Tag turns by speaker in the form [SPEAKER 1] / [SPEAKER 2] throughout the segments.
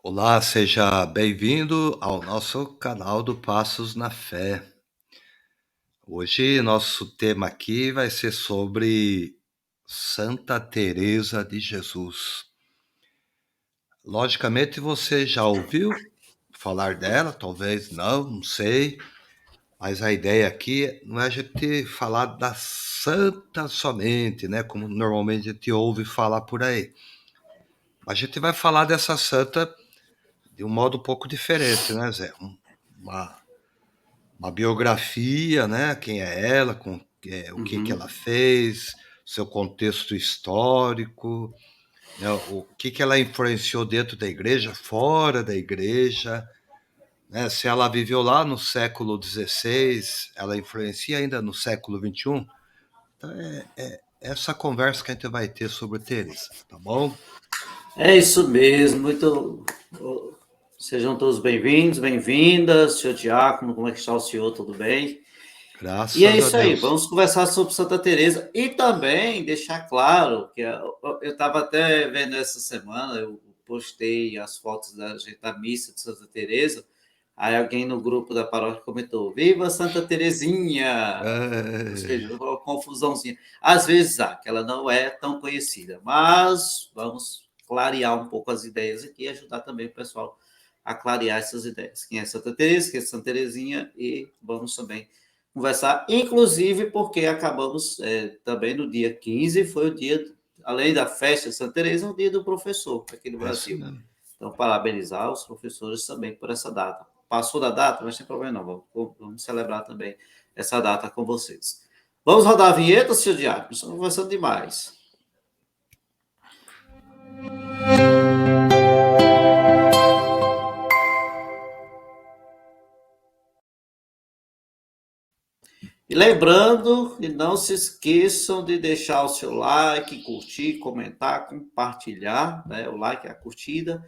[SPEAKER 1] Olá, seja bem-vindo ao nosso canal do Passos na Fé. Hoje nosso tema aqui vai ser sobre Santa Teresa de Jesus. Logicamente você já ouviu falar dela, talvez não sei, mas a ideia aqui não é a gente falar da santa somente, né, como normalmente a gente ouve falar por aí. A gente vai falar dessa santa de um modo um pouco diferente, né, Zé? Uma uma biografia, né? Quem é ela, o que que
[SPEAKER 2] Uhum.
[SPEAKER 1] ela fez, seu contexto histórico, né? O que que ela influenciou dentro da igreja, fora da igreja, né? Se ela viveu lá no século XVI, ela influencia ainda no século XXI. Então é essa conversa que a gente vai ter sobre Teresa, tá bom?
[SPEAKER 2] É isso mesmo, Sejam todos bem-vindos, bem-vindas, senhor Diácono, como é que está o senhor? Tudo bem? E é
[SPEAKER 1] Graças a
[SPEAKER 2] isso aí,
[SPEAKER 1] Deus.
[SPEAKER 2] vamos conversar sobre Santa Teresa e também deixar claro que eu estava até vendo essa semana, eu postei as fotos da missa de Santa Teresa, aí alguém no grupo da paróquia comentou: Viva Santa Terezinha! Ou seja,
[SPEAKER 1] É,
[SPEAKER 2] uma confusãozinha. Às vezes há, que ela não é tão conhecida, mas vamos clarear um pouco as ideias aqui e ajudar também o pessoal a clarear essas ideias. Quem é Santa Teresa, quem é Santa Terezinha, e vamos também conversar, inclusive porque acabamos também no dia 15, foi o dia, além da festa de Santa Teresa, o dia do professor aqui no
[SPEAKER 1] é isso
[SPEAKER 2] Brasil.
[SPEAKER 1] mesmo.
[SPEAKER 2] Então, parabenizar os professores também por essa data. Passou da data, mas sem problema não, vamos celebrar também essa data com vocês. Vamos rodar a vinheta, senhor Diácono? Estamos conversando demais. E lembrando, e não se esqueçam de deixar o seu like, curtir, comentar, compartilhar, né? O like é a curtida,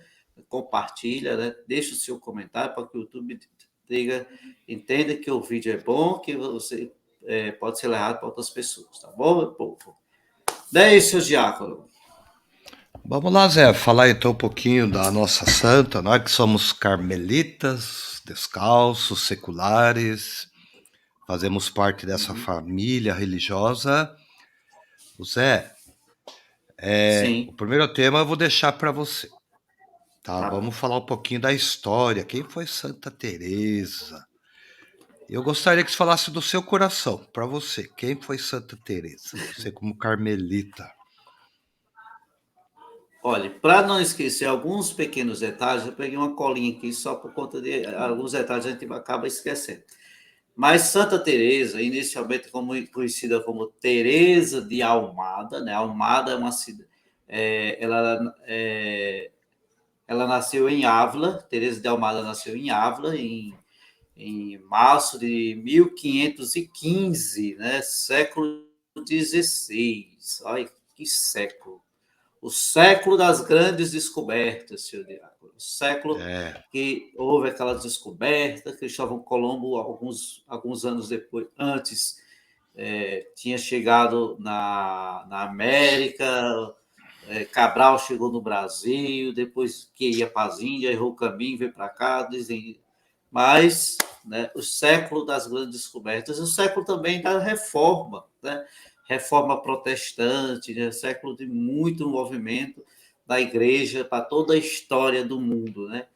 [SPEAKER 2] compartilha, né? Deixa o seu comentário para que o YouTube diga, entenda que o vídeo é bom, que você pode ser levado para outras pessoas, tá bom, meu povo? Daí, seu Diácono.
[SPEAKER 1] Vamos lá, Zé, falar então um pouquinho da nossa santa, nós que somos carmelitas, descalços, seculares, fazemos parte dessa
[SPEAKER 2] Uhum.
[SPEAKER 1] família religiosa. O Zé, o
[SPEAKER 2] Sim,
[SPEAKER 1] primeiro tema eu vou deixar para você, tá?
[SPEAKER 2] tá bom.
[SPEAKER 1] Vamos falar um pouquinho da história, quem foi Santa Teresa? Eu gostaria que você falasse do seu coração, para você, quem foi Santa Teresa? Você como carmelita.
[SPEAKER 2] Olha, para não esquecer alguns pequenos detalhes, eu peguei uma colinha aqui só por conta de alguns detalhes a gente acaba esquecendo. Mas Santa Teresa, inicialmente conhecida como Teresa de Almada, né? Almada é uma cidade, ela nasceu em Ávila. Teresa de Almada nasceu em Ávila em março de 1515, né? Século XVI. Olha que século! O século das grandes descobertas, senhor Diácono. O século
[SPEAKER 1] É,
[SPEAKER 2] que houve aquelas descobertas. Cristóvão Colombo, alguns anos depois, antes, tinha chegado na América. Cabral chegou no Brasil, depois que ia para as Índias, errou o caminho, veio para cá, dizem. Mas, né, o século das grandes descobertas, o século também da reforma, né? Reforma protestante, né? Século de muito movimento da igreja para toda a história do mundo, né?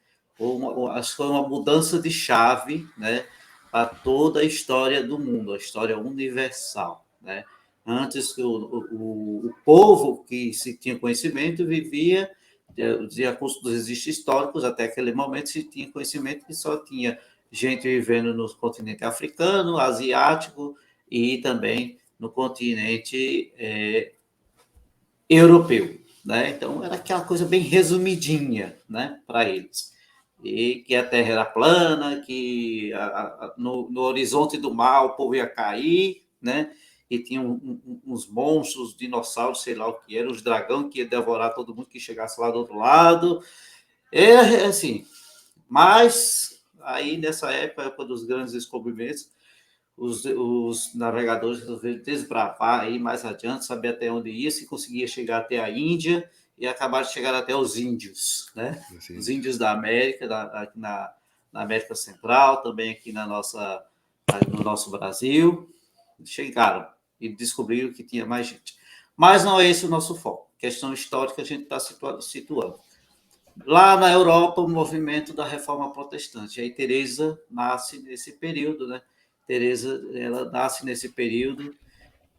[SPEAKER 2] Acho que foi uma mudança de chave, né? Para toda a história do mundo, a história universal, né? Antes que o povo que se tinha conhecimento vivia de acordo com os registros históricos, até aquele momento se tinha conhecimento que só tinha gente vivendo no continente africano, asiático e também no continente europeu, né? Então era aquela coisa bem resumidinha, né, para eles. E que a Terra era plana, que no horizonte do mar o povo ia cair, né? E tinha uns monstros, dinossauros, sei lá o que era, os dragão que ia devorar todo mundo que chegasse lá do outro lado. Assim, mas aí nessa época, época dos grandes descobrimentos, os navegadores resolveram desbravar, ir mais adiante, saber até onde ia, se conseguia chegar até a Índia, e acabaram de chegar até os índios, né?
[SPEAKER 1] Assim,
[SPEAKER 2] Os índios da América, aqui na América Central, também aqui no nosso Brasil, chegaram e descobriram que tinha mais gente. Mas não é esse o nosso foco. Questão histórica a gente está situando. Lá na Europa, o movimento da Reforma Protestante. Aí Teresa nasce nesse período, né? Teresa, ela nasce nesse período,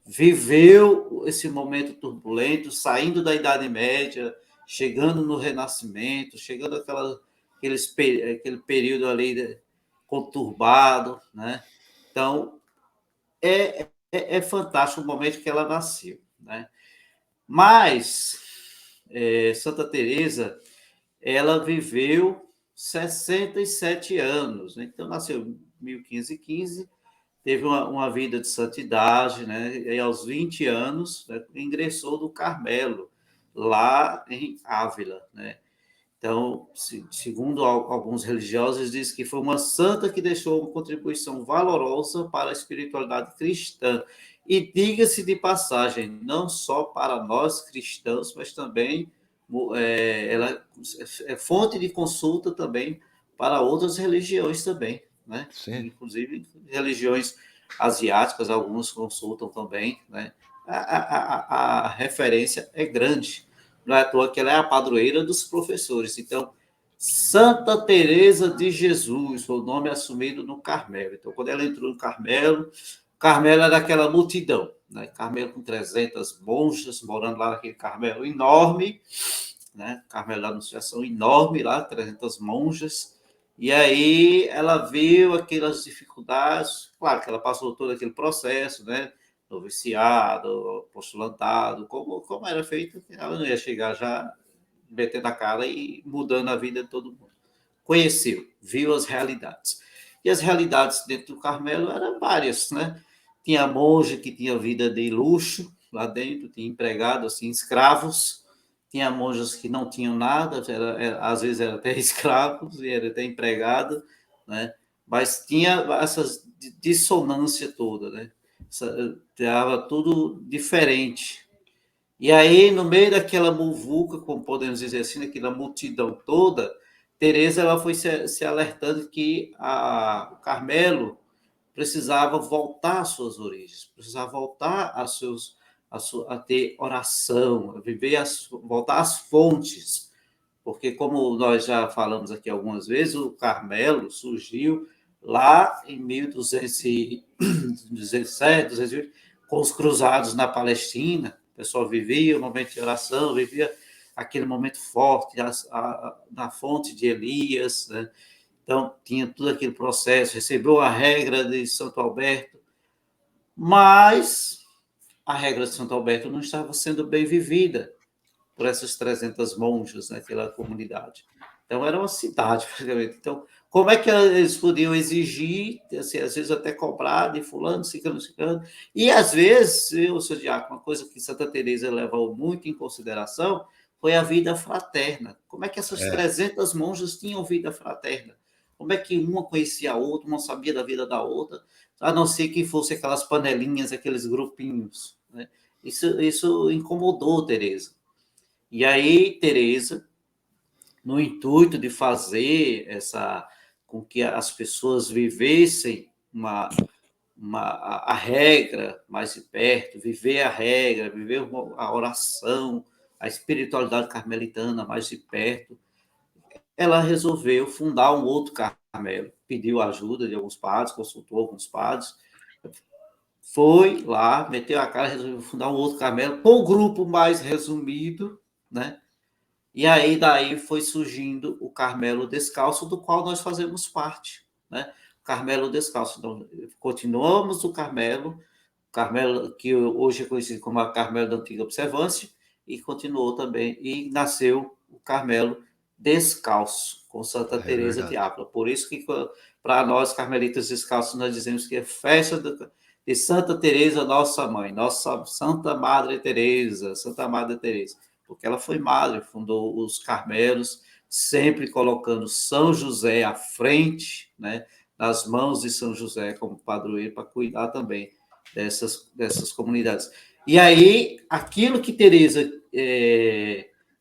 [SPEAKER 2] viveu esse momento turbulento, saindo da Idade Média, chegando no Renascimento, chegando aquele período ali conturbado, né? Então, é fantástico o momento que ela nasceu, né? Mas Santa Teresa, ela viveu 67 anos, né? Então nasceu em 1515, teve uma vida de santidade, né? E aos 20 anos, né, ingressou no Carmelo, lá em Ávila, né? Então, segundo alguns religiosos, diz que foi uma santa que deixou uma contribuição valorosa para a espiritualidade cristã. E diga-se de passagem, não só para nós cristãos, mas também ela é fonte de consulta também para outras religiões também, né?
[SPEAKER 1] sim,
[SPEAKER 2] Inclusive religiões asiáticas, alguns consultam também, né? A referência é grande. Não é à toa que ela é a padroeira dos professores. Então, Santa Teresa de Jesus foi o nome assumido no Carmelo. Então, quando ela entrou no Carmelo, Carmelo era aquela multidão, né? Carmelo com 300 monjas morando lá naquele Carmelo enorme, né? Carmelo da Anunciação enorme lá, 300 monjas. E aí ela viu aquelas dificuldades, claro que ela passou todo aquele processo, né? Noviciado, postulantado, como era feito, ela não ia chegar já metendo a cara e mudando a vida de todo mundo. Conheceu, viu as realidades. E as realidades dentro do Carmelo eram várias, né? Tinha monge que tinha vida de luxo lá dentro, tinha empregado, assim, escravos, tinha monjas que não tinham nada, às vezes era até escravos e era até empregado, né? Mas tinha essas dissonância toda, né? Estava tudo diferente. E aí, no meio daquela muvuca, como podemos dizer assim, daquela multidão toda, Teresa ela foi se alertando que o Carmelo precisava voltar às suas origens, precisava voltar a ter oração, voltar às fontes, porque como nós já falamos aqui algumas vezes, o Carmelo surgiu lá em 1207, 208, com os cruzados na Palestina. O pessoal vivia o momento de oração, vivia aquele momento forte na fonte de Elias, né? Então tinha todo aquele processo, recebeu a regra de Santo Alberto, mas a regra de Santo Alberto não estava sendo bem vivida por essas 300 monjas naquela comunidade. Então, era uma cidade, praticamente. Então, como é que eles podiam exigir, assim, às vezes até cobrar de fulano, ciclano, ciclano, e às vezes, o seu Diácono, uma coisa que Santa Teresa levou muito em consideração foi a vida fraterna. Como é que essas
[SPEAKER 1] é,
[SPEAKER 2] 300 monjas tinham vida fraterna? Como é que uma conhecia a outra, uma sabia da vida da outra, a não ser que fosse aquelas panelinhas, aqueles grupinhos, né? Isso incomodou Teresa. E aí, Teresa, no intuito de fazer com que as pessoas vivessem a regra mais de perto, viver a regra, viver a oração, a espiritualidade carmelitana mais de perto, ela resolveu fundar um outro Carmelo, pediu ajuda de alguns padres, consultou alguns padres, foi lá, meteu a cara, resolveu fundar um outro Carmelo, com o grupo mais resumido, né? E aí daí foi surgindo o Carmelo Descalço, do qual nós fazemos parte, né? Carmelo Descalço. Então, continuamos o Carmelo que hoje é conhecido como a Carmelo da Antiga Observância, e continuou também, e nasceu o Carmelo Descalço, com Santa
[SPEAKER 1] é
[SPEAKER 2] Teresa de
[SPEAKER 1] verdade.
[SPEAKER 2] Ávila. Por isso que, para nós, carmelitas descalços, nós dizemos que é festa de Santa Teresa, nossa mãe, nossa Santa Madre Teresa, Santa Madre Teresa, porque ela foi madre, fundou os Carmelos, sempre colocando São José à frente, né, nas mãos de São José como padroeiro para cuidar também dessas comunidades. E aí, aquilo que Teresa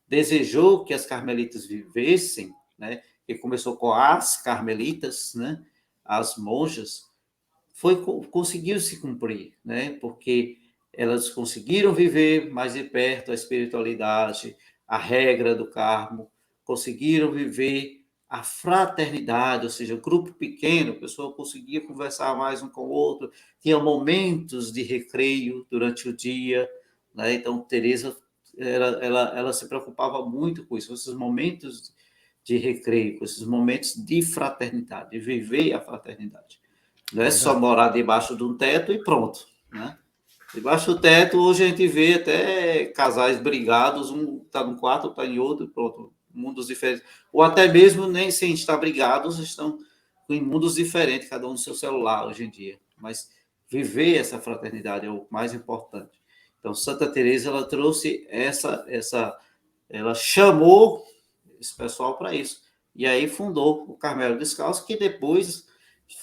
[SPEAKER 2] desejou que as carmelitas vivessem, né, que começou com as carmelitas, né, as monjas, conseguiu se cumprir, né, porque elas conseguiram viver mais de perto a espiritualidade, a regra do Carmo, conseguiram viver a fraternidade, ou seja, grupo pequeno, a pessoa conseguia conversar mais um com o outro, tinha momentos de recreio durante o dia, né? Então, Teresa, ela se preocupava muito com isso, esses momentos de recreio, com esses momentos de fraternidade, de viver a fraternidade. Não é só
[SPEAKER 1] Verdade.
[SPEAKER 2] morar debaixo de um teto e pronto, né? Debaixo do teto, hoje a gente vê até casais brigados, um está num quarto, outro está em outro, pronto, mundos diferentes. Ou até mesmo nem sem estar brigados, estão em mundos diferentes, cada um no seu celular hoje em dia. Mas viver essa fraternidade é o mais importante. Então, Santa Teresa ela trouxe ela chamou esse pessoal para isso. E aí fundou o Carmelo Descalço, que depois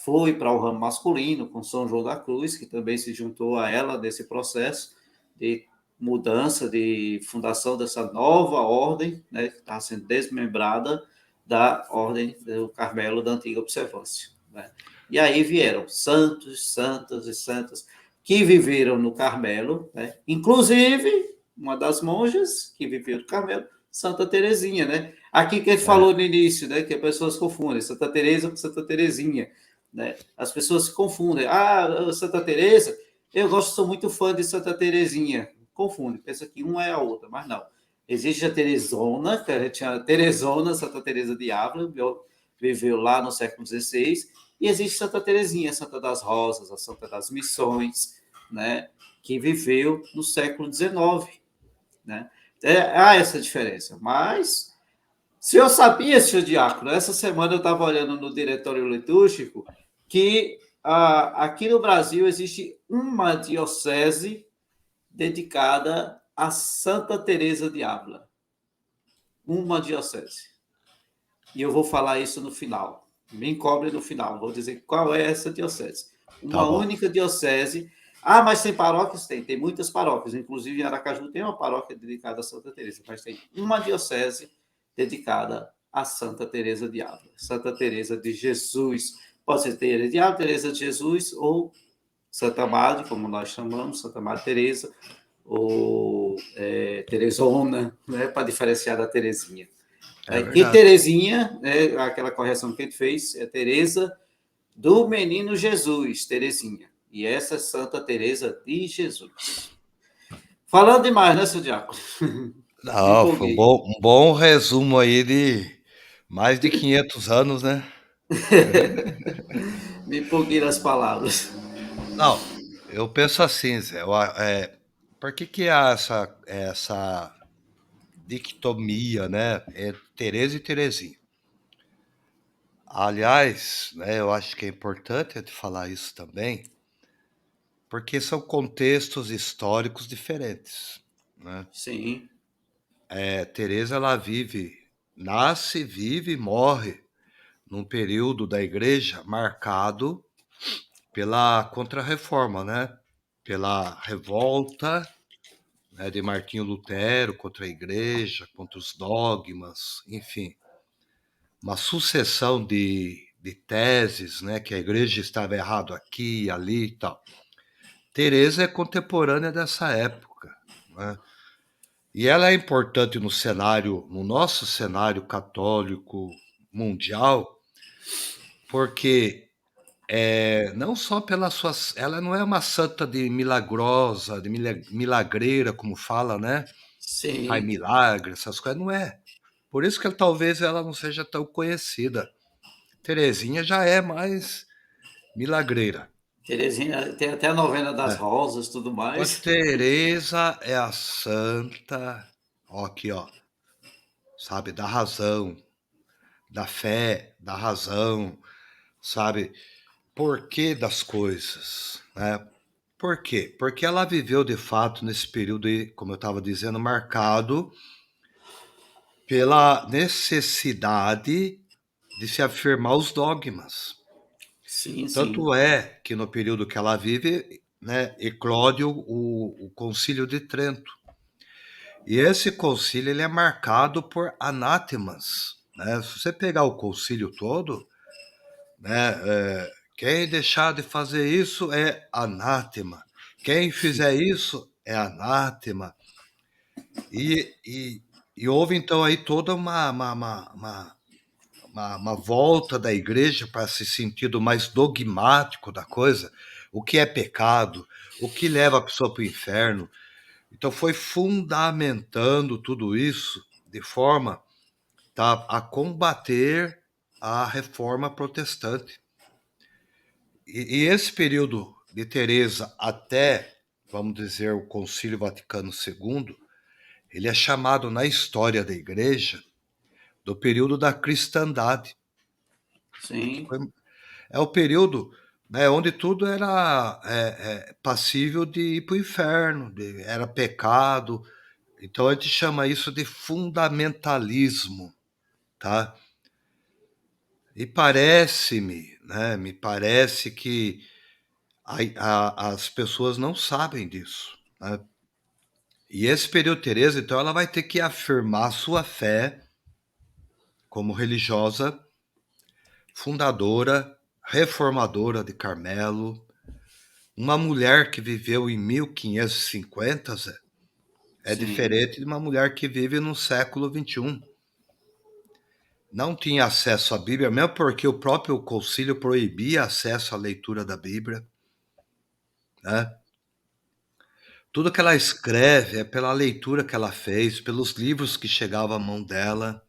[SPEAKER 2] foi para o ramo masculino, com São João da Cruz, que também se juntou a ela nesse processo de mudança, de fundação dessa nova ordem, né, que está sendo desmembrada da ordem do Carmelo da Antiga Observância. Né? E aí vieram santos, santas e santas que viveram no Carmelo, né? Inclusive uma das monjas que viveu no Carmelo, Santa Terezinha, né? Aqui que ele
[SPEAKER 1] É,
[SPEAKER 2] falou no início, né? Que as pessoas confundem Santa Teresa com Santa Terezinha, né? As pessoas se confundem. Ah, Santa Teresa, eu gosto, sou muito fã de Santa Terezinha. Confunde, pensa que uma é a outra, mas não. Existe a Teresona, que a gente chama Teresona, Santa Teresa de Ávila, viveu lá no século XVI, e existe Santa Terezinha, Santa das Rosas, a Santa das Missões, né? Que viveu no século XIX, né? Há essa diferença, mas se eu sabia, senhor Diácono, essa semana eu estava olhando no diretório litúrgico que aqui no Brasil existe uma diocese dedicada a Santa Teresa de Ávila. Uma diocese. E eu vou falar isso no final. Me encobre no final. Vou dizer qual é essa diocese.
[SPEAKER 1] tá
[SPEAKER 2] Uma
[SPEAKER 1] bom.
[SPEAKER 2] única diocese. Ah, mas tem paróquias? Tem muitas paróquias. Inclusive em Aracaju tem uma paróquia dedicada a Santa Teresa, mas tem uma diocese dedicada a Santa Teresa de Ávila. Santa Teresa de Jesus. Pode ser Teresa de Ávila, Teresa de Jesus ou Santa Madre, como nós chamamos, Santa Madre Teresa, ou Teresona, né, para diferenciar da Terezinha.
[SPEAKER 1] É
[SPEAKER 2] Que
[SPEAKER 1] verdade.
[SPEAKER 2] Terezinha, aquela correção que a gente fez, é Teresa do Menino Jesus, Terezinha. E essa é Santa Teresa de Jesus. Falando demais, né, seu Diácono? Me
[SPEAKER 1] Não, foi
[SPEAKER 2] empolguei.
[SPEAKER 1] um bom resumo aí de mais de 500 anos, né?
[SPEAKER 2] Me empolguei nas palavras.
[SPEAKER 1] Não, eu penso assim, Zé, por que que há essa dicotomia, né, entre Teresa e Terezinha? Aliás, né, eu acho que é importante de falar isso também, porque são contextos históricos diferentes, né?
[SPEAKER 2] Sim,
[SPEAKER 1] Teresa, ela nasce, vive e morre num período da igreja marcado pela Contra-Reforma, né? Pela revolta, né, de Martinho Lutero contra a igreja, contra os dogmas, enfim, uma sucessão de teses, né, que a igreja estava errado aqui e ali e tal. Teresa é contemporânea dessa época, né? E ela é importante no cenário, no nosso cenário católico mundial, porque não só pelas suas, ela não é uma santa de milagrosa, de milagreira, como fala, né? Faz
[SPEAKER 2] sim.
[SPEAKER 1] milagre, essas coisas, não é. Por isso que talvez ela não seja tão conhecida. Terezinha já é mais milagreira.
[SPEAKER 2] Terezinha, tem até a novena das
[SPEAKER 1] Né?
[SPEAKER 2] rosas, tudo
[SPEAKER 1] A
[SPEAKER 2] mais.
[SPEAKER 1] Teresa é a santa, ó, aqui, ó, sabe, da razão, da fé, da razão, sabe, porquê das coisas, né? Por quê? Porque ela viveu de fato nesse período aí, como eu estava dizendo, marcado pela necessidade de se afirmar os dogmas.
[SPEAKER 2] Sim, sim.
[SPEAKER 1] Tanto é que no período que ela vive, né, eclode o Concílio de Trento. E esse concílio ele é marcado por anátemas, né? Se você pegar o concílio todo, né, quem deixar de fazer isso é anátema. Quem fizer isso é anátema. E, e, e houve então aí toda uma volta da igreja para esse sentido mais dogmático da coisa, o que é pecado, o que leva a pessoa para o inferno. Então foi fundamentando tudo isso de forma, tá, a combater a reforma protestante. E esse período de Teresa até, vamos dizer, o Concílio Vaticano II, ele é chamado na história da igreja do período da cristandade, porque
[SPEAKER 2] Sim,
[SPEAKER 1] é o período, né, onde tudo era passível de ir para o inferno, era pecado. Então a gente chama isso de fundamentalismo, tá? E parece-me, né, me parece que as pessoas não sabem disso, né? E esse período Teresa, então, ela vai ter que afirmar sua fé como religiosa, fundadora, reformadora de Carmelo, uma mulher que viveu em 1550, Zé, é
[SPEAKER 2] sim,
[SPEAKER 1] diferente de uma mulher que vive no século XXI. Não tinha acesso à Bíblia, mesmo porque o próprio concílio proibia acesso à leitura da Bíblia, né? Tudo que ela escreve é pela leitura que ela fez, pelos livros que chegavam à mão dela.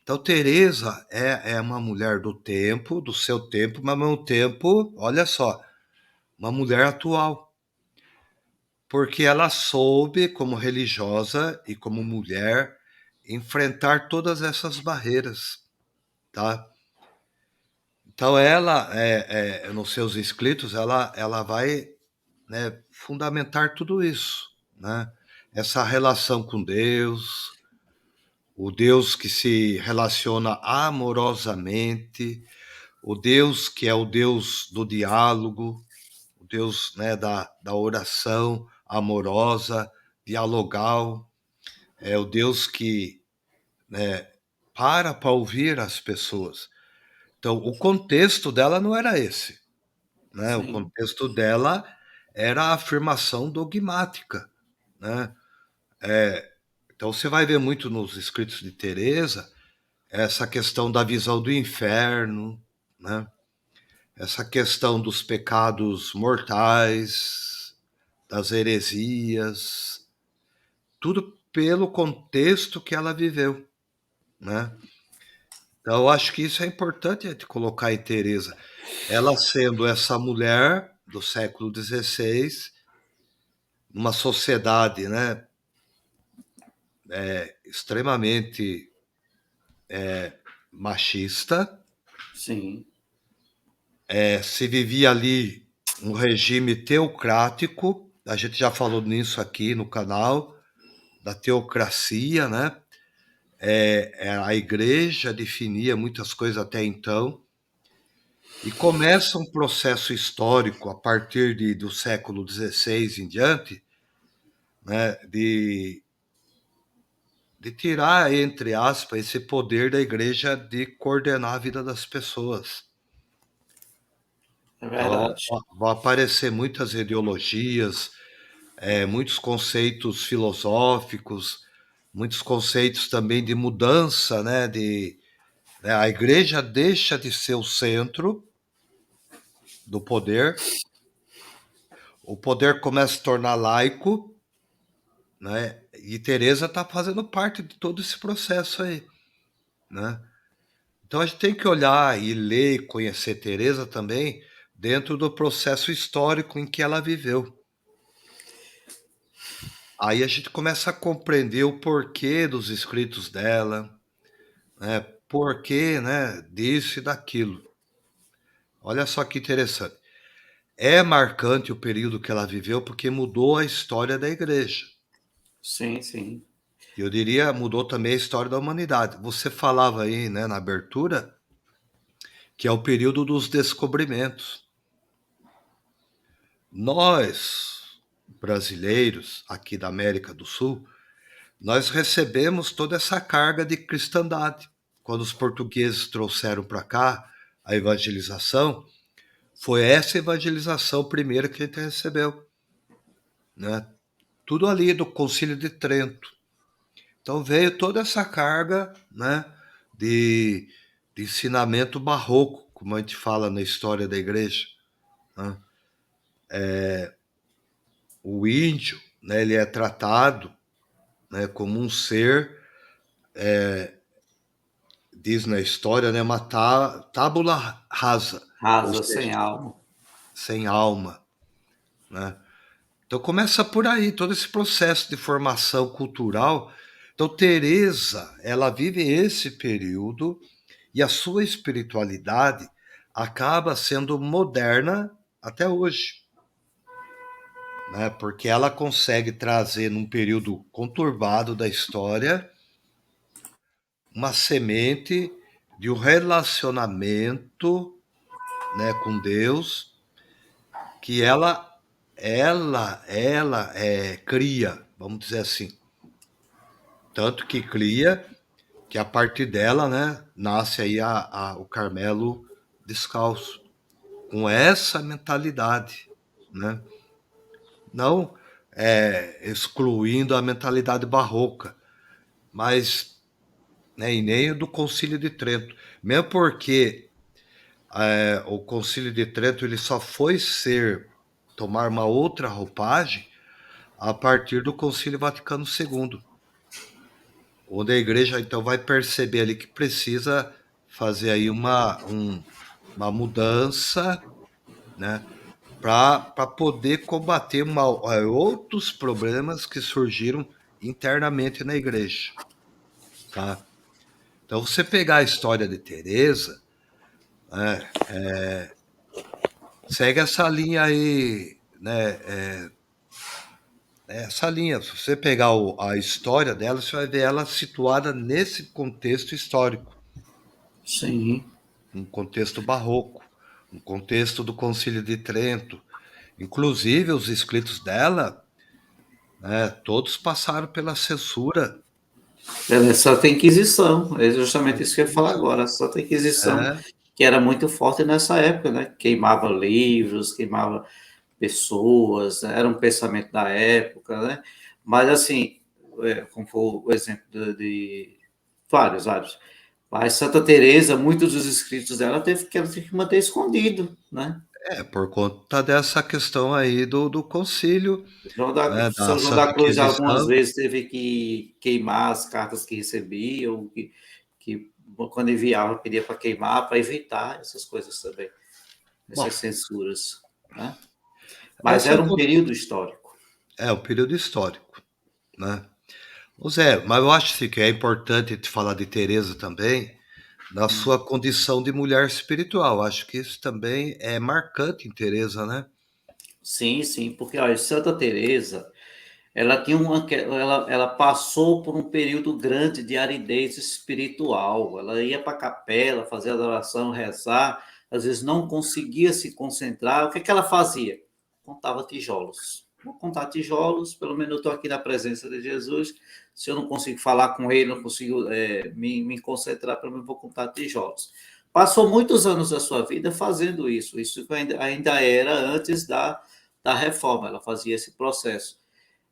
[SPEAKER 1] Então, Teresa é uma mulher do tempo, do seu tempo, mas ao mesmo tempo, olha só, uma mulher atual, porque ela soube, como religiosa e como mulher, enfrentar todas essas barreiras, tá? Então, ela, nos seus escritos, ela vai, né, fundamentar tudo isso, né? Essa relação com Deus, o Deus que se relaciona amorosamente, o Deus que é o Deus do diálogo, o Deus, né, da oração amorosa, dialogal, é o Deus que, né, para ouvir as pessoas. Então, o contexto dela não era esse, né? O
[SPEAKER 2] sim.
[SPEAKER 1] contexto dela era a afirmação dogmática, né? Então, você vai ver muito nos escritos de Teresa essa questão da visão do inferno, né? Essa questão dos pecados mortais, das heresias, tudo pelo contexto que ela viveu, né? Então, eu acho que isso é importante a gente colocar em Teresa. Ela sendo essa mulher do século XVI, numa sociedade, né, extremamente machista,
[SPEAKER 2] Sim,
[SPEAKER 1] se vivia ali um regime teocrático, a gente já falou nisso aqui no canal, da teocracia, né? A igreja definia muitas coisas até então, e começa um processo histórico a partir do século XVI em diante, né, de tirar, entre aspas, esse poder da igreja de coordenar a vida das pessoas.
[SPEAKER 2] é
[SPEAKER 1] Então,
[SPEAKER 2] verdade.
[SPEAKER 1] vão aparecer muitas ideologias, muitos conceitos filosóficos, muitos conceitos também de mudança, né? Né, a igreja deixa de ser o centro do poder, o poder começa a se tornar laico, né? E Teresa está fazendo parte de todo esse processo aí, né? Então a gente tem que olhar e ler e conhecer Teresa também dentro do processo histórico em que ela viveu. Aí a gente começa a compreender o porquê dos escritos dela, né? Porquê, né, disso e daquilo. Olha só que interessante. É marcante o período que ela viveu porque mudou a história da igreja.
[SPEAKER 2] Sim, sim.
[SPEAKER 1] E eu diria, mudou também a história da humanidade. Você falava aí, né, na abertura, que é o período dos descobrimentos. Nós, brasileiros, aqui da América do Sul, nós recebemos toda essa carga de cristandade. Quando os portugueses trouxeram para cá a evangelização, foi essa evangelização primeira que a gente recebeu, né? Tudo ali do Concílio de Trento. Então veio toda essa carga, né, de, de ensinamento barroco, como a gente fala na história da igreja, né? O índio, né, ele é tratado, né, como um ser, diz na história, né, uma tábula rasa, ou
[SPEAKER 2] Rasa,
[SPEAKER 1] seja,
[SPEAKER 2] sem alma.
[SPEAKER 1] sem alma, né? Então começa por aí todo esse processo de formação cultural. Então Teresa, ela vive esse período e a sua espiritualidade acaba sendo moderna até hoje, né? Porque ela consegue trazer num período conturbado da história uma semente de um relacionamento, né, com Deus que ela cria, vamos dizer assim, tanto que cria que a partir dela, né, nasce aí o Carmelo Descalço, com essa mentalidade, né? Não excluindo a mentalidade barroca, mas, né, e nem do Concílio de Trento, mesmo porque o Concílio de Trento ele só foi tomar uma outra roupagem a partir do Concílio Vaticano II, onde a igreja então vai perceber ali que precisa fazer aí uma mudança, né, para poder combater outros problemas que surgiram internamente na igreja, tá? Então, você pegar a história de Teresa, né, segue essa linha aí, né? Essa linha, se você pegar a história dela, você vai ver ela situada nesse contexto histórico,
[SPEAKER 2] Sim.
[SPEAKER 1] um contexto barroco, um contexto do Concílio de Trento. Inclusive, os escritos dela, né, todos passaram pela censura.
[SPEAKER 2] Ela é Santa Inquisição, é
[SPEAKER 1] Da
[SPEAKER 2] justamente isso que eu ia falar
[SPEAKER 1] Inquisição.
[SPEAKER 2] agora, a Santa Inquisição,
[SPEAKER 1] É,
[SPEAKER 2] que era muito forte nessa época, né? Queimava livros, queimava pessoas, né? Era um pensamento da época, né? Mas, assim, como foi o exemplo de vários, vários. Mas Santa Teresa, muitos dos escritos dela ela teve que manter escondido, né?
[SPEAKER 1] por conta dessa questão aí do concílio, né, da
[SPEAKER 2] São João da
[SPEAKER 1] Santa
[SPEAKER 2] Cruz algumas
[SPEAKER 1] Inquisição.
[SPEAKER 2] vezes teve que queimar as cartas que recebia, ou que quando enviava pedia para queimar, para evitar essas coisas também,
[SPEAKER 1] Bom,
[SPEAKER 2] essas censuras, né? Mas
[SPEAKER 1] esse é
[SPEAKER 2] era um período histórico.
[SPEAKER 1] o período histórico, né? Ô Zé, mas eu acho assim, que é importante te falar de Teresa também, na
[SPEAKER 2] Hum.
[SPEAKER 1] sua condição de mulher espiritual. Acho que isso também é marcante em Teresa, né?
[SPEAKER 2] Sim, sim, porque olha, Santa Teresa, ela tinha ela passou por um período grande de aridez espiritual. Ela ia para a capela, fazer adoração, rezar, às vezes não conseguia se concentrar. O que que ela fazia? Contava tijolos. Vou contar tijolos, pelo menos eu estou aqui na presença de Jesus. Se eu não consigo falar com ele, não consigo me concentrar, pelo menos vou contar tijolos. Passou muitos anos da sua vida fazendo isso. Isso ainda era antes da reforma, ela fazia esse processo.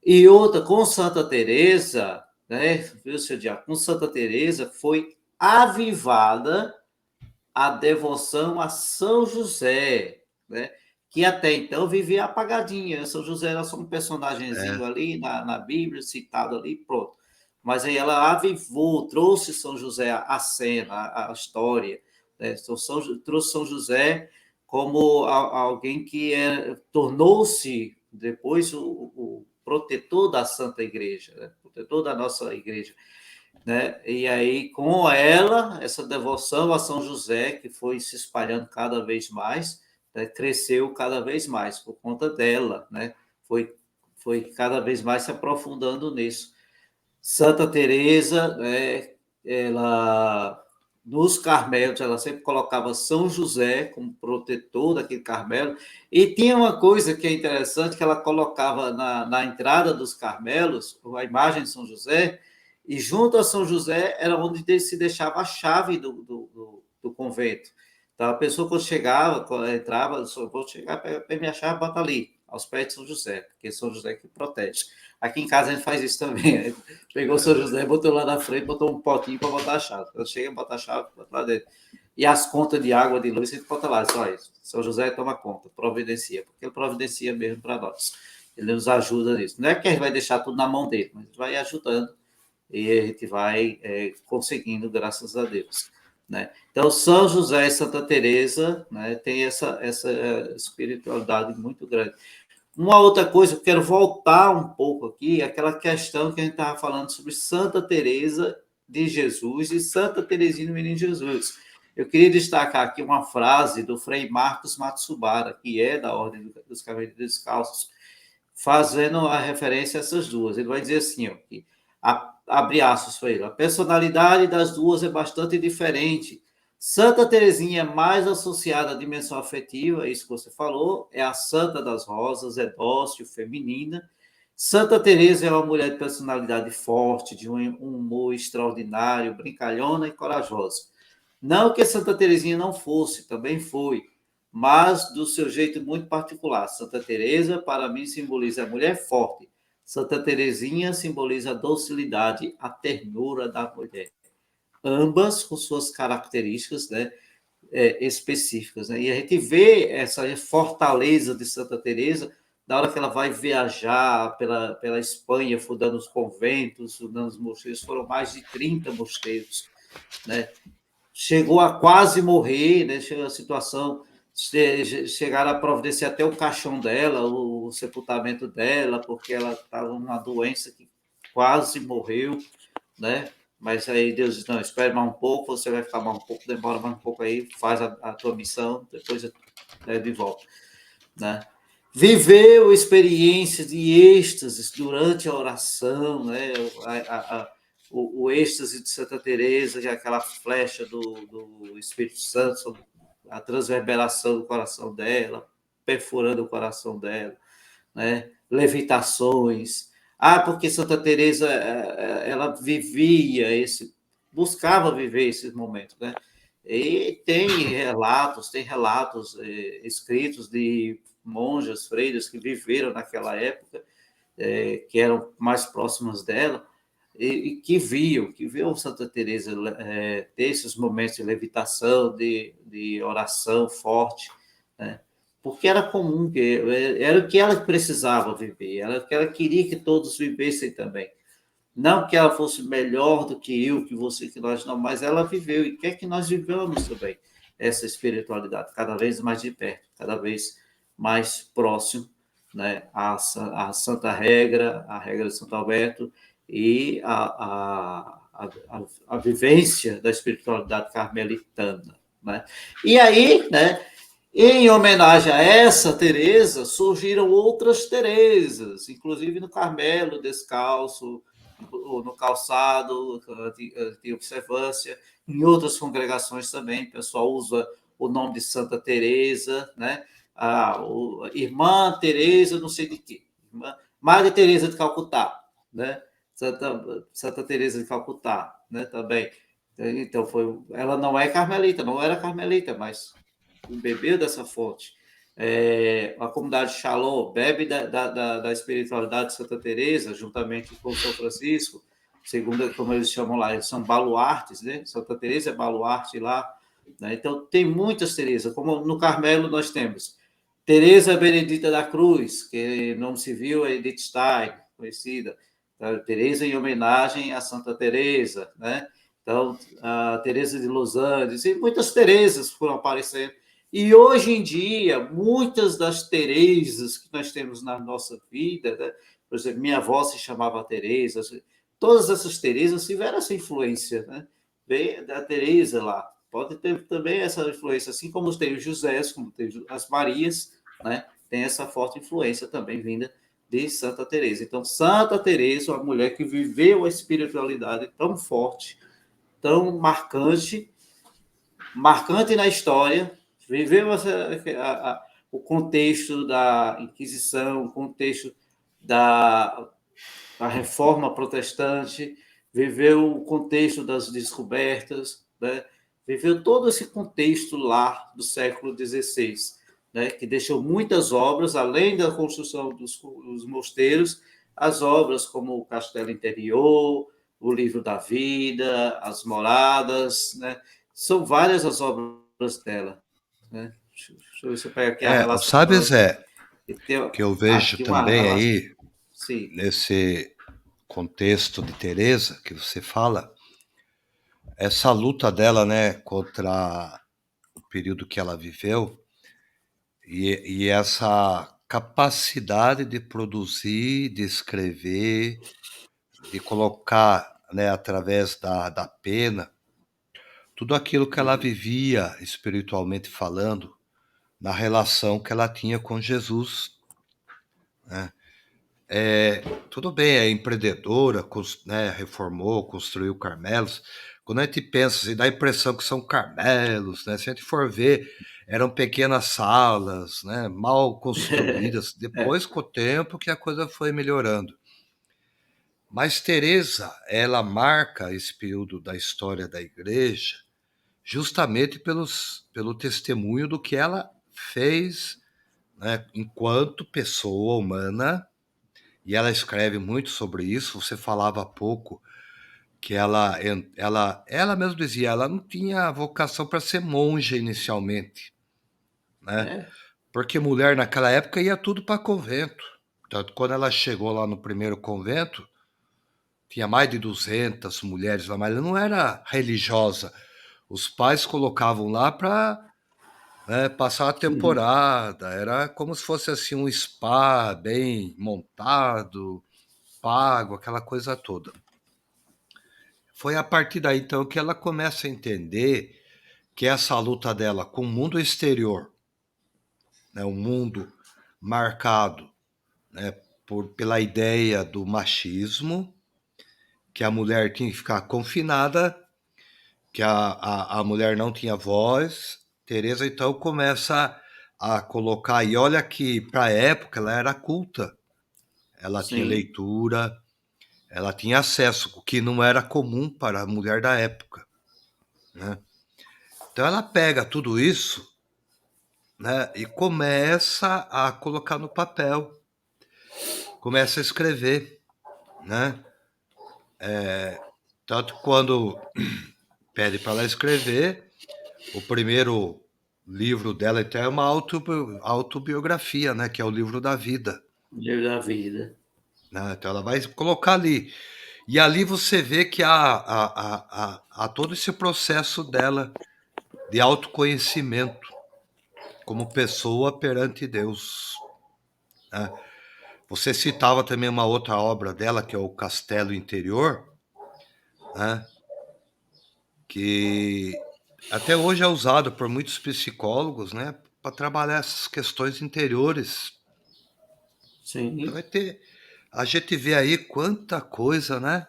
[SPEAKER 2] E outra, com Santa Teresa, né, viu, seu Diabo? Com Santa Teresa foi avivada a devoção a São José, né? Que até então vivia apagadinha. São José era só um personagemzinho
[SPEAKER 1] É,
[SPEAKER 2] ali na Bíblia, citado ali, pronto. Mas aí ela avivou, trouxe São José à cena, à história, né? Trouxe São José como alguém que tornou-se depois o protetor da Santa Igreja, né? Protetor da nossa igreja, né? E aí, com ela, essa devoção a São José, que foi se espalhando cada vez mais, né? Cresceu cada vez mais por conta dela, né? Foi cada vez mais se aprofundando nisso. Santa Teresa, né? Ela nos Carmelos, ela sempre colocava São José como protetor daquele Carmelo, e tinha uma coisa que é interessante, que ela colocava na entrada dos Carmelos, a imagem de São José, e junto a São José era onde se deixava a chave do convento. Então, a pessoa quando chegava, quando entrava, só vou chegar, pega minha chave, bota ali, aos pés de São José, porque São José que protege. Aqui em casa a gente faz isso também. Pegou o São José, botou lá na frente, botou um potinho para botar a chave. Quando chega, bota a chave, bota lá dentro. E as contas de água, de luz, a gente bota lá, só isso. São José toma conta, providencia, porque ele providencia mesmo para nós. Ele nos ajuda nisso. Não é que a gente vai deixar tudo na mão dele, mas vai ajudando e a gente vai conseguindo, graças a Deus. Né? Então, São José e Santa Teresa, né, tem essa espiritualidade muito grande. Uma outra coisa, eu quero voltar um pouco aqui, aquela questão que a gente estava falando sobre Santa Teresa de Jesus e Santa Teresinha do Menino Jesus. Eu queria destacar aqui uma frase do Frei Marcos Matsubara, que é da Ordem dos Cavaleiros Descalços, fazendo a referência a essas duas. Ele vai dizer assim, ó, que, abre aspas para ele, a personalidade das duas é bastante diferente. Santa Teresinha é mais associada à dimensão afetiva, isso que você falou, é a Santa das Rosas, é dócil, feminina. Santa Teresa é uma mulher de personalidade forte, de um humor extraordinário, brincalhona e corajosa. Não que Santa Teresinha não fosse, também foi, mas do seu jeito muito particular. Santa Teresa, para mim, simboliza a mulher forte. Santa Teresinha simboliza a docilidade, a ternura da mulher. Ambas com suas características, né, específicas. Né? E a gente vê essa fortaleza de Santa Teresa na hora que ela vai viajar pela Espanha, fundando os conventos, fundando os mosteiros. Foram mais de 30 mosteiros. Né? Chegou a quase morrer, né? Chegou a situação, chegaram a providenciar até o caixão dela, o sepultamento dela, porque ela estava numa doença que quase morreu, né? Mas aí Deus disse, não, espere mais um pouco, você vai ficar mais um pouco, demora mais um pouco aí, faz a tua missão, depois de volta, né? Viveu experiências de êxtases durante a oração, né? O êxtase de Santa Teresa, que é aquela flecha do Espírito Santo, a transverberação do coração dela, perfurando o coração dela, né? Levitações. Porque Santa Teresa ela vivia buscava viver esses momentos, né? E tem relatos escritos de monjas, freiras que viveram naquela época, que eram mais próximas dela, e que viam Santa Teresa ter esses momentos de levitação, de oração forte, né? Porque era comum, era o que ela precisava viver, era o que ela queria que todos vivessem também. Não que ela fosse melhor do que eu, que você, que nós não, mas ela viveu e quer que nós vivamos também essa espiritualidade, cada vez mais de perto, cada vez mais próximo, né, a Santa Regra, a regra de Santo Alberto e a vivência da espiritualidade carmelitana. Né? E aí, né, em homenagem a essa Teresa, surgiram outras Teresas, inclusive no Carmelo Descalço, no calçado, de observância, em outras congregações também, o pessoal usa o nome de Santa Teresa, né? Irmã Teresa, não sei de quê, Madre Teresa de Calcutá, né? Santa Teresa de Calcutá, né? Também. Então ela não é carmelita, não era carmelita, mas bebeu dessa fonte. A comunidade Shalom bebe da espiritualidade de Santa Teresa, juntamente com São Francisco, segundo como eles chamam lá, eles são baluartes, né? Santa Teresa é baluarte lá, né? Então tem muitas Teresas, como no Carmelo nós temos Teresa Benedita da Cruz, que nome civil é Edith Stein, conhecida, Teresa em homenagem a Santa Teresa, né? Então a Teresa de Los Andes e muitas Teresas foram aparecendo. E hoje em dia, muitas das Teresas que nós temos na nossa vida, né? Por exemplo, minha avó se chamava Teresa, todas essas Teresas tiveram essa influência, né? Vem da Teresa lá. Pode ter também essa influência, assim como tem os Josés, como tem as Marias, né? Tem essa forte influência também vinda de Santa Teresa. Então, Santa Teresa, uma mulher que viveu a espiritualidade tão forte, tão marcante, marcante na história, viveu o contexto da Inquisição, o contexto da Reforma Protestante, viveu o contexto das descobertas, né? Viveu todo esse contexto lá do século XVI, né? Que deixou muitas obras, além da construção dos mosteiros, as obras como o Castelo Interior, o Livro da Vida, as Moradas, né? São várias as obras dela, né? Deixa eu ver se eu pego aqui a relação
[SPEAKER 1] Sabe,
[SPEAKER 2] cronológica.
[SPEAKER 1] Zé,
[SPEAKER 2] Tem
[SPEAKER 1] que eu vejo
[SPEAKER 2] aqui uma
[SPEAKER 1] também
[SPEAKER 2] relação.
[SPEAKER 1] aí,
[SPEAKER 2] Sim,
[SPEAKER 1] nesse contexto de Teresa que você fala, essa luta dela, né, contra o período que ela viveu e essa capacidade de produzir, de escrever, de colocar, né, através da pena, tudo aquilo que ela vivia espiritualmente falando, na relação que ela tinha com Jesus, né? Tudo bem, é empreendedora, né, reformou, construiu Carmelos. Quando a gente pensa, assim, dá a impressão que são Carmelos, né? Se a gente for ver, eram pequenas salas, né, mal construídas.
[SPEAKER 2] é,
[SPEAKER 1] Depois, com o tempo, que a coisa foi melhorando. Mas Teresa, ela marca esse período da história da igreja justamente pelo testemunho do que ela fez, né, enquanto pessoa humana, e ela escreve muito sobre isso. Você falava há pouco que ela mesma dizia, ela não tinha vocação para ser monja inicialmente, né?
[SPEAKER 2] é,
[SPEAKER 1] Porque mulher naquela época ia tudo para convento. Tanto quando ela chegou lá no primeiro convento, tinha mais de 200 mulheres lá, mas ela não era religiosa. Os pais colocavam lá para, né, passar a
[SPEAKER 2] uhum,
[SPEAKER 1] temporada. Era como se fosse assim um spa bem montado, pago, aquela coisa toda. Foi a partir daí, então, que ela começa a entender que essa luta dela com o mundo exterior, né, um mundo marcado, né, pela ideia do machismo, que a mulher tinha que ficar confinada, que a mulher não tinha voz. Teresa, então, começa a colocar, e olha que para a época ela era culta, ela tinha
[SPEAKER 2] sim,
[SPEAKER 1] leitura, ela tinha acesso, o que não era comum para a mulher da época, né? Então ela pega tudo isso, né, e começa a colocar no papel, começa a escrever, né? Tanto que quando pede para ela escrever, o primeiro livro dela então é uma autobiografia, né, que é o livro da vida,
[SPEAKER 2] Livro da Vida.
[SPEAKER 1] né? Então ela vai colocar ali. E ali você vê que há todo esse processo dela de autoconhecimento como pessoa perante Deus, né? Você citava também uma outra obra dela, que é o Castelo Interior, né? Que até hoje é usado por muitos psicólogos, né? Para trabalhar essas questões interiores. Então
[SPEAKER 2] Sim.
[SPEAKER 1] vai ter. A gente vê aí quanta coisa, né?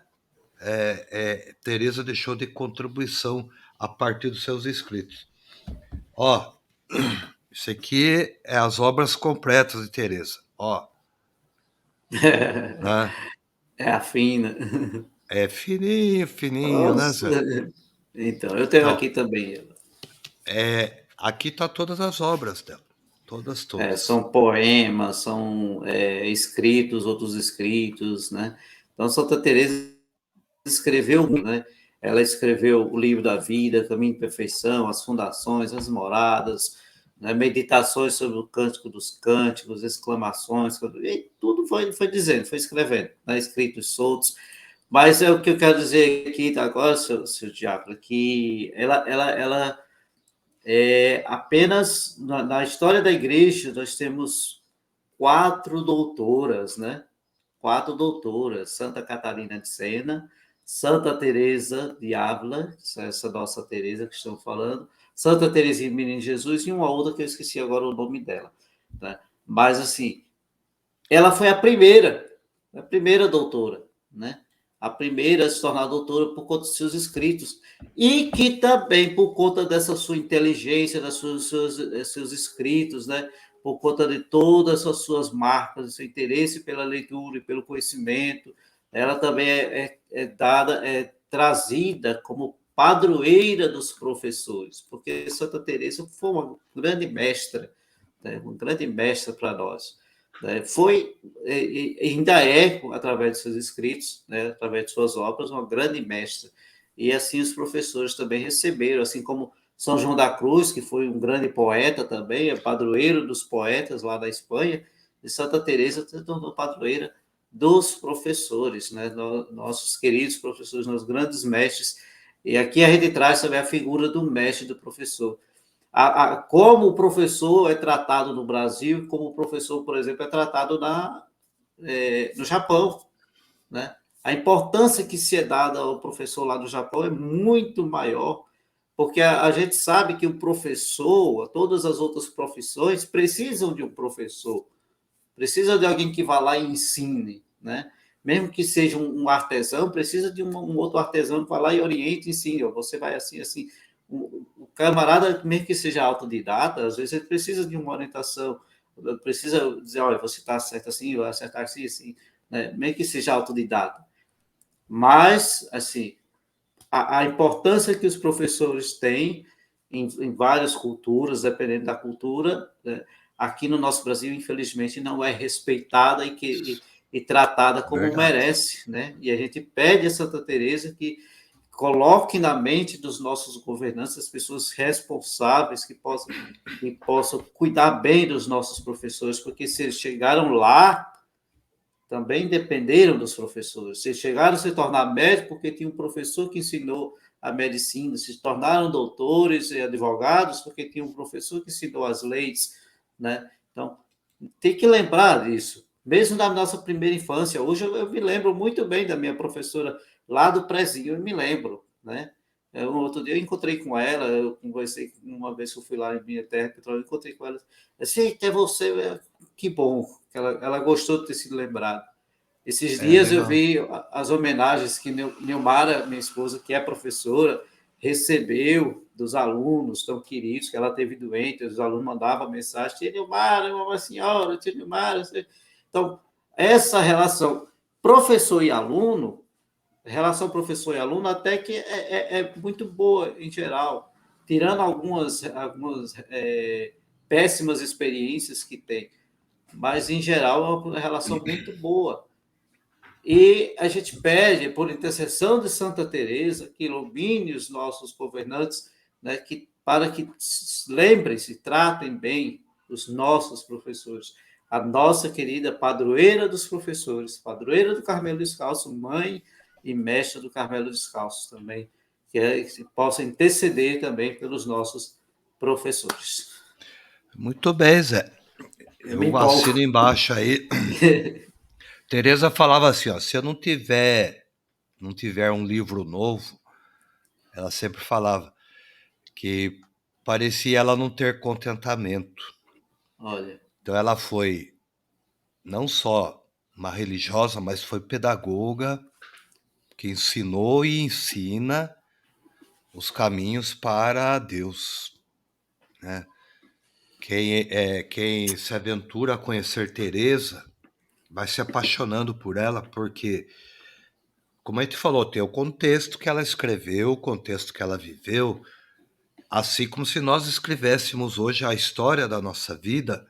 [SPEAKER 1] Teresa deixou de contribuição a partir dos seus escritos. Ó, isso aqui é as obras completas de Teresa. Ó, né?
[SPEAKER 2] É a fina.
[SPEAKER 1] É fininho, fininho, né,
[SPEAKER 2] Nossa.
[SPEAKER 1] Zé?
[SPEAKER 2] Então, eu tenho
[SPEAKER 1] Então,
[SPEAKER 2] aqui também ela.
[SPEAKER 1] aqui tá todas as obras dela. Todas,
[SPEAKER 2] É,
[SPEAKER 1] todas.
[SPEAKER 2] são poemas, são escritos, outros escritos, né? Então, Santa Teresa escreveu, né? Ela escreveu o livro da vida, Caminho de Perfeição, as Fundações, as Moradas, né? Meditações sobre o Cântico dos Cânticos, exclamações, e tudo foi dizendo, foi escrevendo, né? Escritos soltos. Mas é o que eu quero dizer aqui agora, seu Diácono, que ela apenas na história da igreja nós temos 4 doutoras, né? 4 doutoras: Santa Catarina de Sena, Santa Teresa de Ávila, essa nossa Teresa que estamos falando, Santa Teresinha Menino Jesus e uma outra que eu esqueci agora o nome dela, né? Mas assim, ela foi a primeira doutora, né? A primeira a se tornar doutora por conta dos seus escritos. E que também, por conta dessa sua inteligência, seus escritos, né? Por conta de todas as suas marcas, seu interesse pela leitura e pelo conhecimento, ela também é trazida como padroeira dos professores, porque Santa Teresa foi uma grande mestra, né? Uma grande mestra para nós. Né? Foi, ainda é, através de seus escritos, né? Através de suas obras, uma grande mestra. E assim os professores também receberam, assim como São João da Cruz, que foi um grande poeta também, é padroeiro dos poetas lá da Espanha, e Santa Teresa se tornou padroeira dos professores, né? Nossos queridos professores, nossos grandes mestres. E aqui a gente traz também a figura do mestre, do professor. Como o professor é tratado no Brasil, como o professor, por exemplo, é tratado no Japão, né? A importância que se é dada ao professor lá do Japão é muito maior, porque a gente sabe que o professor, todas as outras profissões precisam de um professor, precisam de alguém que vá lá e ensine, né? Mesmo que seja um artesão, precisa de um outro artesão que vá lá e oriente e ensine. Ó, você vai assim, assim. O camarada, mesmo que seja autodidata, às vezes ele precisa de uma orientação, precisa dizer, olha, você está certo assim, vai acertar assim, assim, né? Mesmo que seja autodidata. Mas, assim, a importância que os professores têm em várias culturas, dependendo da cultura, né, aqui no nosso Brasil, infelizmente, não é respeitada e tratada como
[SPEAKER 1] Verdade.
[SPEAKER 2] merece, né? E a gente pede a Santa Teresa que coloque na mente dos nossos governantes as pessoas responsáveis que possam cuidar bem dos nossos professores, porque se eles chegaram lá, também dependeram dos professores. Se chegaram a se tornar médicos porque tinha um professor que ensinou a medicina, se tornaram doutores e advogados porque tinha um professor que ensinou as leis, né? Então, tem que lembrar disso. Mesmo na nossa primeira infância, hoje eu me lembro muito bem da minha professora lá do prezinho, eu me lembro, né? Outro dia eu encontrei com ela, eu conversei uma vez que eu fui lá em minha terra, eu encontrei com ela, assim, é você, que bom, que ela gostou de ter sido lembrado. Esses
[SPEAKER 1] É
[SPEAKER 2] dias eu
[SPEAKER 1] legal.
[SPEAKER 2] vi as homenagens que Nilmara, minha esposa, que é professora, recebeu dos alunos tão queridos, que ela teve doente, os alunos mandavam mensagem, tia Nilmara, uma senhora, tia Nilmara. Então, essa relação professor e aluno, relação professor e aluno, até que é muito boa em geral, tirando algumas péssimas experiências que tem, mas em geral é uma relação muito boa. E a gente pede, por intercessão de Santa Teresa, que ilumine os nossos governantes, né, para que lembrem-se, tratem bem os nossos professores. A nossa querida padroeira dos professores, padroeira do Carmelo Descalço, mãe e mestra do Carmelo Descalço também, que possa interceder também pelos nossos professores.
[SPEAKER 1] Muito bem, Zé.
[SPEAKER 2] Eu me
[SPEAKER 1] Eu assino
[SPEAKER 2] empolgo.
[SPEAKER 1] embaixo aí. Teresa falava assim, ó, se eu não tiver um livro novo, ela sempre falava que parecia ela não ter contentamento.
[SPEAKER 2] Olha,
[SPEAKER 1] Então ela foi não só uma religiosa, mas foi pedagoga que ensinou e ensina os caminhos para Deus, né? Quem se aventura a conhecer Teresa vai se apaixonando por ela, porque, como a gente falou, tem o contexto que ela escreveu, o contexto que ela viveu, assim como se nós escrevêssemos hoje a história da nossa vida,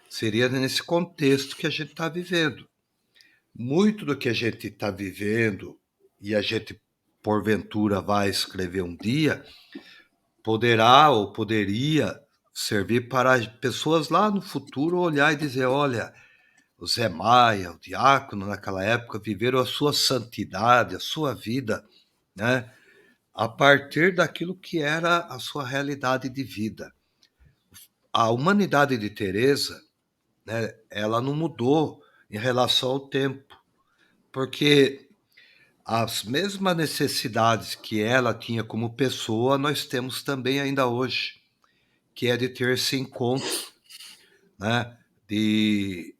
[SPEAKER 1] seria nesse contexto que a gente está vivendo. Muito do que a gente está vivendo e a gente, porventura, vai escrever um dia, poderá ou poderia servir para as pessoas lá no futuro olhar e dizer: olha, o Zé Maia, o diácono naquela época, viveram a sua santidade, a sua vida, né? A partir daquilo que era a sua realidade de vida. A humanidade de Teresa, né, ela não mudou em relação ao tempo, porque as mesmas necessidades que ela tinha como pessoa, nós temos também ainda hoje, que é de ter esse encontro, né, de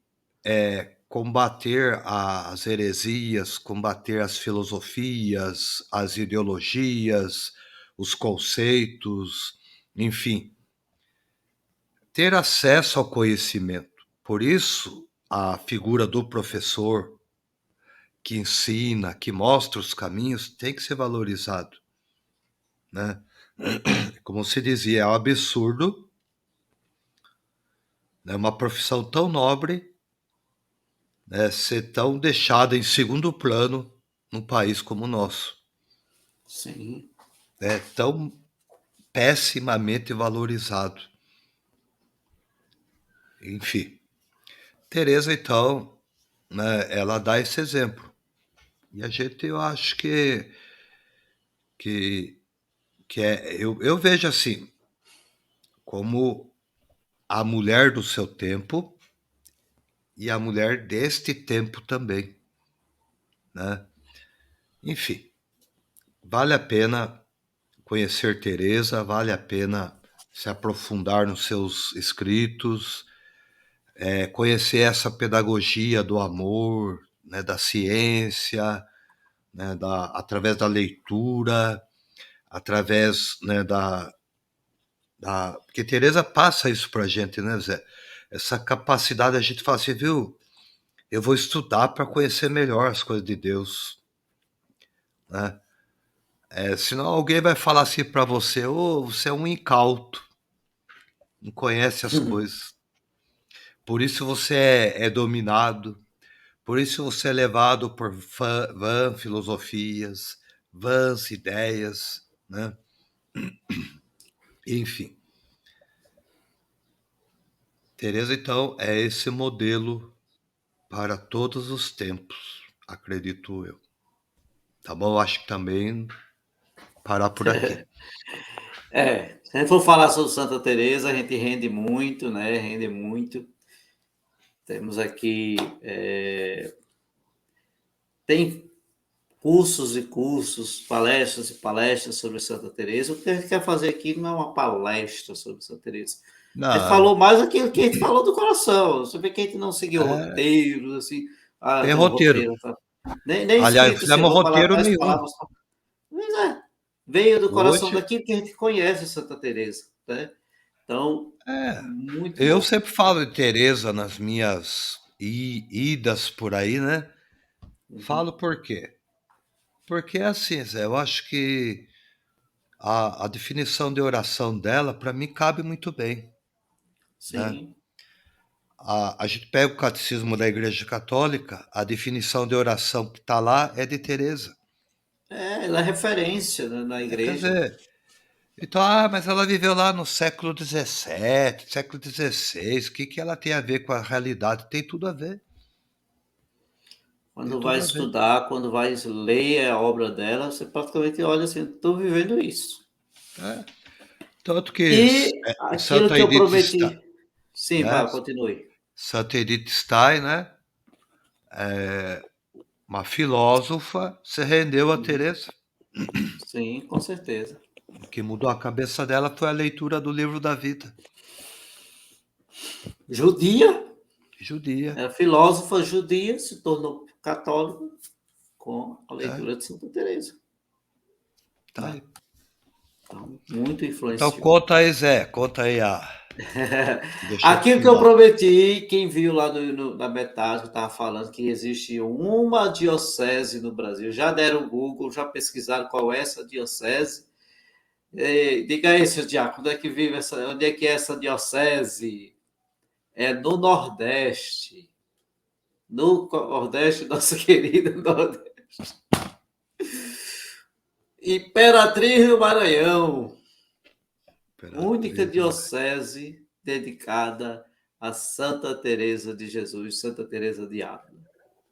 [SPEAKER 1] combater as heresias, combater as filosofias, as ideologias, os conceitos, enfim, ter acesso ao conhecimento. Por isso, a figura do professor que ensina, que mostra os caminhos, tem que ser valorizado, né? Como se dizia, é um absurdo, né, uma profissão tão nobre, né, ser tão deixada em segundo plano num país como o nosso.
[SPEAKER 2] Sim.
[SPEAKER 1] É tão pessimamente valorizado. Enfim, Teresa, então, né, ela dá esse exemplo. E a gente, eu acho que, eu vejo assim, como a mulher do seu tempo e a mulher deste tempo também, né? Enfim, vale a pena conhecer Teresa, vale a pena se aprofundar nos seus escritos, conhecer essa pedagogia do amor, né, da ciência, né, através da leitura, através, né, porque Teresa passa isso para a gente, né, Zé? Essa capacidade, a gente fala assim, viu? Eu vou estudar para conhecer melhor as coisas de Deus, né? Senão alguém vai falar assim para você, ô, você é um incauto, não conhece as coisas. Por isso você é dominado, por isso você é levado por vãs filosofias, vãs ideias, né? Enfim, Teresa então é esse modelo para todos os tempos, acredito eu. Tá bom? Eu acho que também parar por aqui.
[SPEAKER 2] Se a gente for falar sobre Santa Teresa, a gente rende muito, né? Rende muito. Temos aqui tem cursos e cursos, palestras e palestras sobre Santa Teresa. O que a gente quer fazer aqui não é uma palestra sobre Santa Teresa. A gente
[SPEAKER 1] Não,
[SPEAKER 2] falou mais aquilo que a gente falou do coração. Você vê que a gente não seguiu
[SPEAKER 1] é,
[SPEAKER 2] roteiros, assim,
[SPEAKER 1] tem
[SPEAKER 2] tem um
[SPEAKER 1] roteiro.
[SPEAKER 2] roteiro, tá? Nem
[SPEAKER 1] Aliás, não
[SPEAKER 2] escrito
[SPEAKER 1] fizemos
[SPEAKER 2] chegou,
[SPEAKER 1] roteiro
[SPEAKER 2] palavras,
[SPEAKER 1] nenhum.
[SPEAKER 2] palavras. Mas veio do coração
[SPEAKER 1] Hoje,
[SPEAKER 2] daquilo que a gente conhece Santa Teresa, né? Então,
[SPEAKER 1] é,
[SPEAKER 2] muito
[SPEAKER 1] eu
[SPEAKER 2] bom.
[SPEAKER 1] sempre falo de Teresa nas minhas idas por aí, né?
[SPEAKER 2] Uhum.
[SPEAKER 1] Falo por quê? Porque é assim, Zé, eu acho que a definição de oração dela, para mim, cabe muito bem, né?
[SPEAKER 2] Sim.
[SPEAKER 1] A gente pega o catecismo da Igreja Católica, a definição de oração que está lá é de Teresa.
[SPEAKER 2] Ela é referência, né, na
[SPEAKER 1] Quer
[SPEAKER 2] igreja.
[SPEAKER 1] dizer, então, mas ela viveu lá no século XVII, século XVI, o que, que ela tem a ver com a realidade? Tem tudo a ver, tem
[SPEAKER 2] Quando vai
[SPEAKER 1] tudo a ver.
[SPEAKER 2] estudar, quando vai ler a obra dela, você praticamente olha assim, estou vivendo isso.
[SPEAKER 1] Né? Tanto que
[SPEAKER 2] E aquilo
[SPEAKER 1] Santa
[SPEAKER 2] que eu
[SPEAKER 1] Edith Stein,
[SPEAKER 2] prometi. Sim,
[SPEAKER 1] né?
[SPEAKER 2] vá, continue.
[SPEAKER 1] Santa Edith Stein, né? Uma filósofa, se rendeu a Teresa.
[SPEAKER 2] Sim, com certeza.
[SPEAKER 1] O que mudou a cabeça dela foi a leitura do livro da vida.
[SPEAKER 2] Judia,
[SPEAKER 1] Judia.
[SPEAKER 2] era filósofa judia, se tornou católica com a
[SPEAKER 1] Né?
[SPEAKER 2] leitura de Santa Teresa,
[SPEAKER 1] Tá
[SPEAKER 2] né?
[SPEAKER 1] aí.
[SPEAKER 2] Então, muito
[SPEAKER 1] Então
[SPEAKER 2] influenciou.
[SPEAKER 1] conta aí, Zé. Conta aí a. Deixa pro
[SPEAKER 2] Aquilo que eu
[SPEAKER 1] final.
[SPEAKER 2] prometi, quem viu lá na metade, estava falando que existe uma diocese no Brasil. Já deram o Google, já pesquisaram qual é essa diocese. Diga aí, seu Diácono, onde é que vive onde é que é essa diocese? É no Nordeste. No Nordeste, nossa querida Nordeste. Imperatriz do Maranhão. Única
[SPEAKER 1] Imperatriz do Maranhão.
[SPEAKER 2] diocese dedicada a Santa Teresa de Jesus, Santa Teresa de Ávila,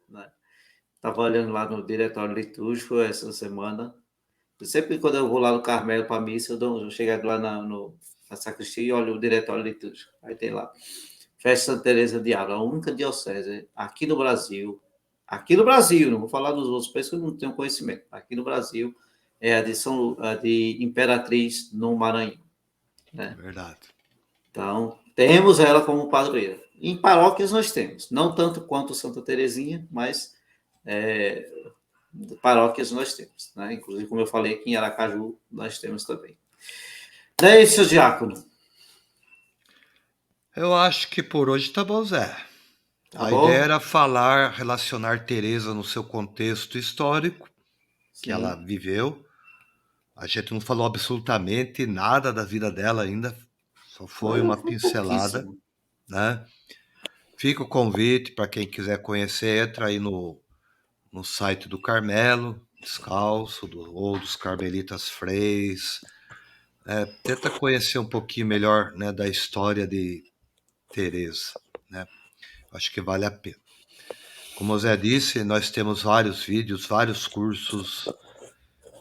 [SPEAKER 2] né? Estava olhando lá no diretório litúrgico essa semana. Sempre quando eu vou lá no Carmelo para a missa, eu chego lá na sacristia e olho o diretório litúrgico. Aí tem lá, Festa Santa Teresa de Ávila, a única diocese aqui no Brasil, não vou falar dos outros países que eu não tenho conhecimento, aqui no Brasil é a de Imperatriz no Maranhão, né?
[SPEAKER 1] Verdade.
[SPEAKER 2] Então, temos ela como padroeira. Em paróquias nós temos, não tanto quanto Santa Terezinha, mas é, paróquias nós temos, né? Inclusive, como eu falei, aqui em Aracaju nós temos também. Daí, seu diácono.
[SPEAKER 1] Eu acho que por hoje tá bom, Zé.
[SPEAKER 2] Tá
[SPEAKER 1] A ideia
[SPEAKER 2] bom?
[SPEAKER 1] era falar, relacionar Teresa no seu contexto histórico que ela
[SPEAKER 2] Sim.
[SPEAKER 1] viveu. A gente não falou absolutamente nada da vida dela ainda, só foi uma
[SPEAKER 2] Foi
[SPEAKER 1] pincelada,
[SPEAKER 2] pouquíssimo.
[SPEAKER 1] né? Fica o convite para quem quiser conhecer, entra aí no site do Carmelo Descalço, ou dos Carmelitas Freis. Tenta conhecer um pouquinho melhor, né, da história de Teresa, né? Acho que vale a pena. Como o Zé disse, nós temos vários vídeos, vários cursos,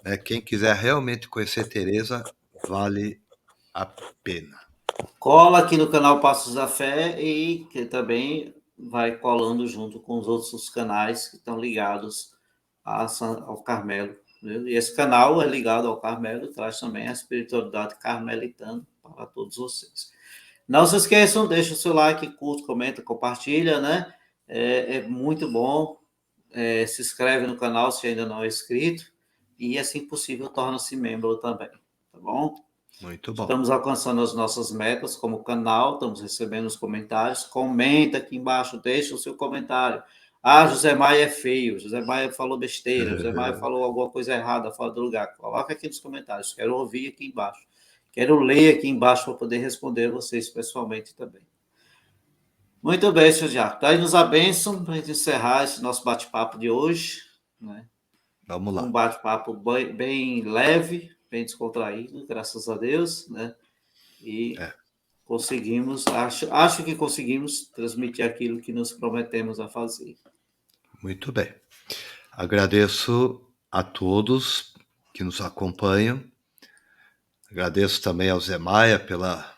[SPEAKER 1] né? Quem quiser realmente conhecer Teresa, vale a pena.
[SPEAKER 2] Cola aqui no canal Passos da Fé e que também vai colando junto com os outros canais que estão ligados ao Carmelo. Viu? E esse canal é ligado ao Carmelo e traz também a espiritualidade carmelitana para todos vocês. Não se esqueçam, deixa o seu like, curta, comenta, compartilha, né? É muito bom. Se inscreve no canal se ainda não é inscrito e, assim possível, torna-se membro também, tá bom?
[SPEAKER 1] Muito bom.
[SPEAKER 2] Estamos alcançando as nossas metas como canal, estamos recebendo os comentários. Comenta aqui embaixo, deixa o seu comentário. Ah, José Maia é feio, José Maia falou besteira, José Maia falou alguma coisa errada fora do lugar. Coloca aqui nos comentários, quero ouvir aqui embaixo. Quero ler aqui embaixo para poder responder a vocês pessoalmente também. Muito bem, senhor Diaco. Daí nos abençoe para a gente encerrar esse nosso bate-papo de hoje. Né?
[SPEAKER 1] Vamos
[SPEAKER 2] Um
[SPEAKER 1] lá.
[SPEAKER 2] bate-papo bem leve, bem descontraído, graças a Deus. Né? E
[SPEAKER 1] É,
[SPEAKER 2] conseguimos, acho que conseguimos transmitir aquilo que nos prometemos a fazer.
[SPEAKER 1] muito bem. Agradeço a todos que nos acompanham. Agradeço também ao Zé Maia pela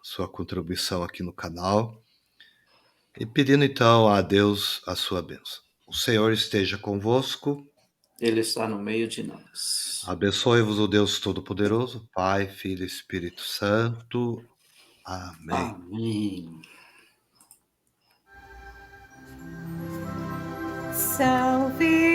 [SPEAKER 1] sua contribuição aqui no canal. E pedindo então a Deus a sua bênção. O Senhor esteja convosco.
[SPEAKER 2] Ele está no meio de nós.
[SPEAKER 1] Abençoe-vos o Deus Todo-Poderoso, Pai, Filho e Espírito Santo. Amém.
[SPEAKER 2] Amém.
[SPEAKER 3] Salve